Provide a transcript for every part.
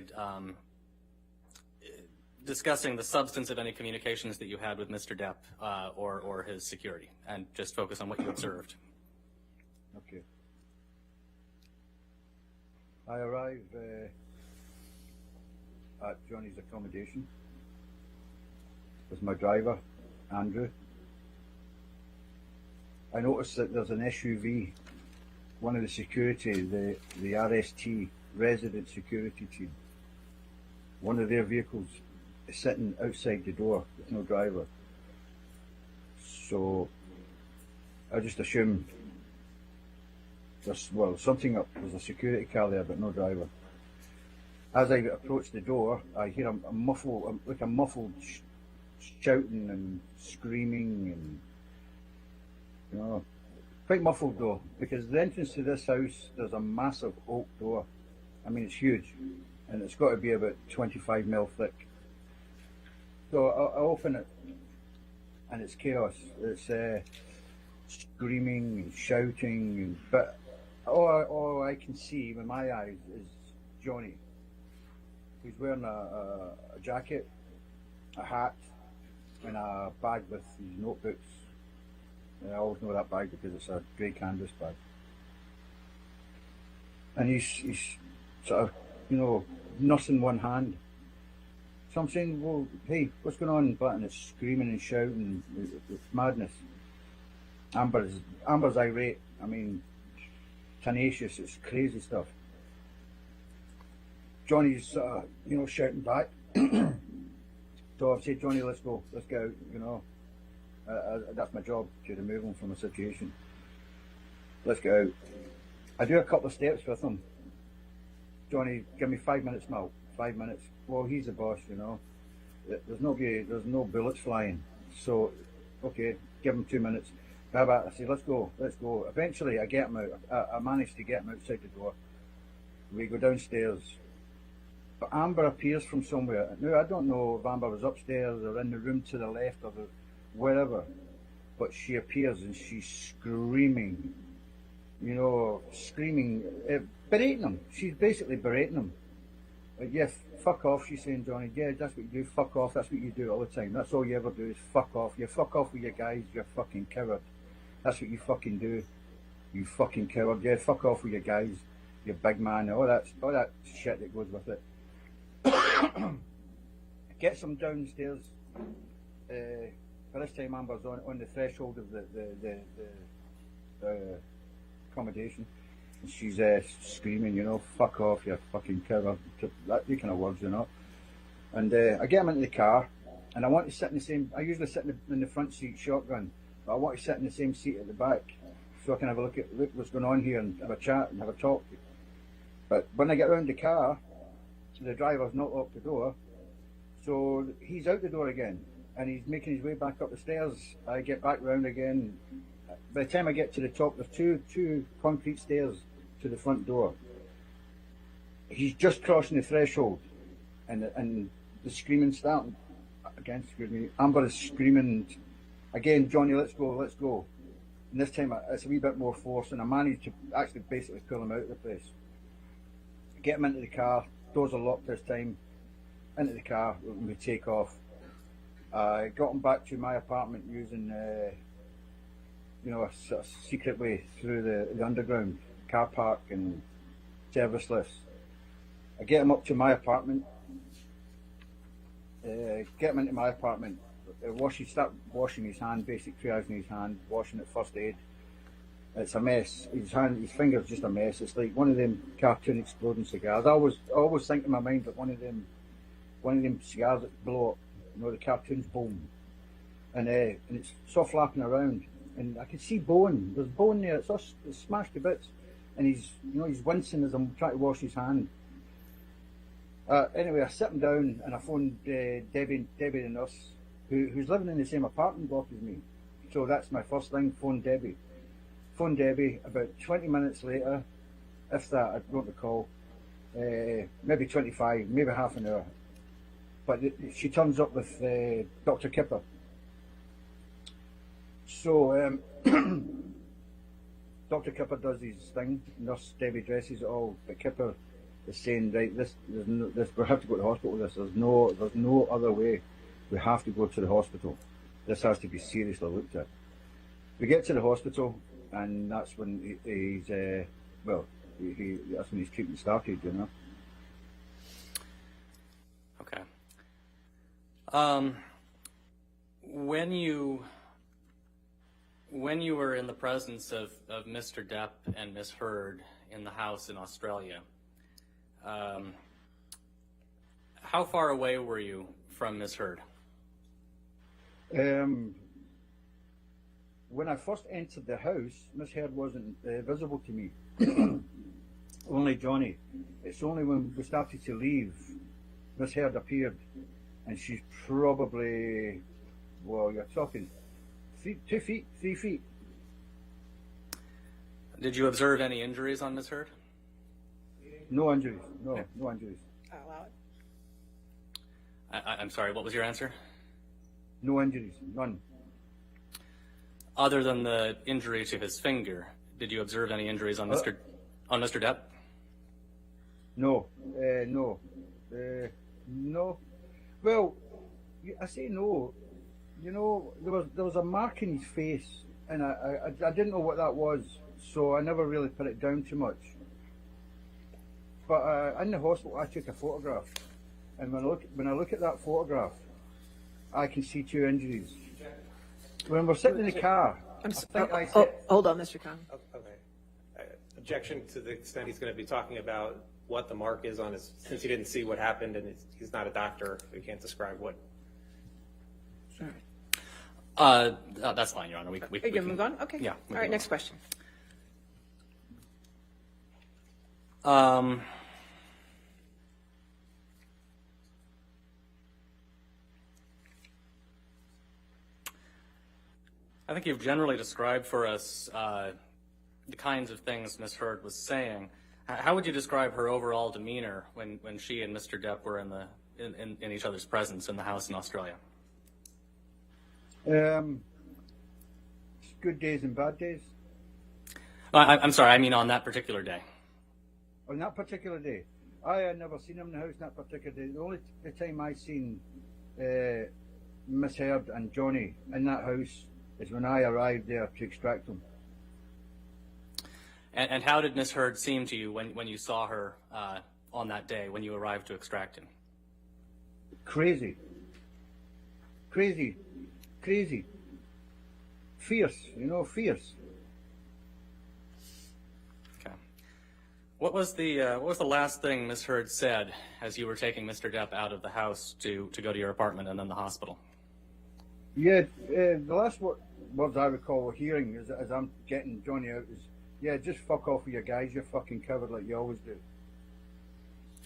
made discussing the substance of any communications that you had with Mr. Depp or his security, and just focus on what you observed. Okay. I arrive at Johnny's accommodation with my driver, Andrew. I notice that there's an SUV, one of the security, the RST, resident security team. One of their vehicles is sitting outside the door with no driver. So I just assume there's, well, something up. There's a security car there, but no driver. As I approach the door, I hear a muffled shouting and screaming, and you know, quite muffled though, because the entrance to this house, there's a massive oak door. I mean, it's huge, and it's got to be about 25 mil thick. So I open it, and it's chaos. It's screaming and shouting, but all I can see with my eyes is Johnny. He's wearing a jacket, a hat, and a bag with his notebooks. And I always know that bag because it's a grey canvas bag. And he's sort of, you know, nursing one hand. So I'm saying, well, hey, what's going on? And it's screaming and shouting. It's madness. Amber's irate. I mean, tenacious. It's crazy stuff. Johnny's, you know, shouting back. So I've said, Johnny, let's go. Let's get out, you know. That's my job, to remove him from a situation. Let's get out. I do a couple of steps with him. Johnny, give me 5 minutes, Mal. 5 minutes. Well, he's the boss, you know. There's no bullets flying. So, okay, give him 2 minutes. I say, let's go. Eventually, I get him out. I managed to get him outside the door. We go downstairs. But Amber appears from somewhere. Now, I don't know if Amber was upstairs or in the room to the left or wherever. But she appears and she's screaming. You know, screaming, berating him. She's basically berating him. Like, yeah, fuck off, she's saying, Johnny. Yeah, that's what you do. Fuck off. That's what you do all the time. That's all you ever do is fuck off. You fuck off with your guys. You're a fucking coward. That's what you fucking do. You fucking coward. Yeah, fuck off with your guys. You big man. All that shit that goes with it. Gets him downstairs. By this time, Amber's on the threshold of the accommodation. And she's screaming, you know, fuck off, you fucking coward. That kind of words, you know. And I get him into the car, and I want to sit in the same. I usually sit in the front seat, shotgun, but I want to sit in the same seat at the back, so I can have a look what's going on here and have a chat and have a talk. But when I get around the car, the driver's not locked the door, so he's out the door again, and he's making his way back up the stairs. I get back round again. By the time I get to the top, there's two concrete stairs to the front door. He's just crossing the threshold, and the screaming starting again. Excuse me. Amber is screaming again. Johnny, let's go. And this time it's a wee bit more force, and I managed to actually basically pull him out of the place. Get him into the car. Doors are locked this time. Into the car, we take off. I got him back to my apartment using, you know, a sort of secret way through the underground car park and service lifts. I get him up to my apartment. Get him into my apartment. Start washing his hand, basic triaging his hand, washing it, first aid. It's a mess. His finger's just a mess. It's like one of them cartoon exploding cigars. I always think in my mind that one of them cigars that blow up. You know, the cartoons boom, and it's so flapping around, and I can see bone. There's bone there. It's smashed to bits, and he's wincing as I'm trying to wash his hand. Anyway, I sit him down and I phoned Debbie the nurse, who's living in the same apartment block as me. So that's my first thing. Phone Debbie. About 20 minutes later, if that, I don't recall, maybe 25, maybe half an hour. But she turns up with Dr. Kipper. So Dr. Kipper does his thing. Nurse Debbie dresses it all, but Kipper is saying, right, we have to go to the hospital with this. There's no other way. We have to go to the hospital. This has to be seriously looked at. We get to the hospital, and that's when that's when his treatment started, you know. Okay. When you were in the presence of Mr. Depp and Ms. Heard in the house in Australia, how far away were you from Ms. Heard? When I first entered the house, Miss Heard wasn't visible to me. Only Johnny. It's only when we started to leave, Miss Heard appeared, and she's probably, well, you're talking 3 feet. Did you observe any injuries on Ms. Heard? No injuries. No injuries. Allow it. I'm sorry, what was your answer? No injuries. None. Other than the injury to his finger, did you observe any injuries on Mr. Depp? No. No. Well, I say no. You know, there was a mark in his face, and I didn't know what that was, so I never really put it down too much. But in the hospital, I took a photograph, and when I look at that photograph, I can see 2 injuries. When we're sitting in the car, Hold on, Mr. Connoly. Okay. Objection to the extent he's going to be talking about what the mark is on his, since he didn't see what happened and he's not a doctor, he can't describe what. That's fine, Your Honor. We Are you can going to move on? Okay. Yeah. All right, next question. I think you've generally described for us the kinds of things Ms. Heard was saying. How would you describe her overall demeanor when she and Mr. Depp were in each other's presence in the house in Australia? good days and bad days. I'm sorry, I mean on that particular day. On that particular day, I had never seen him in the house on that particular day. The only time I seen Miss Heard and Johnny in that house is when I arrived there to extract them. And how did Miss Heard seem to you when you saw her on that day when you arrived to extract him? Crazy. Fierce, fierce. Okay. What was the last thing Miss Heard said as you were taking Mr. Depp out of the house to go to your apartment and then the hospital? Yeah, the last words I recall hearing as I'm getting Johnny out is, yeah, just fuck off with your guys, you fucking coward like you always do.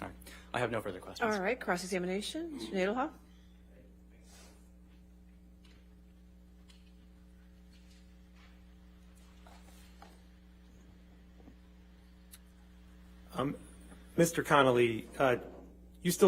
All right. I have no further questions. All right, cross-examination. Mr. Nadelhoff. Mr. Connoly, you still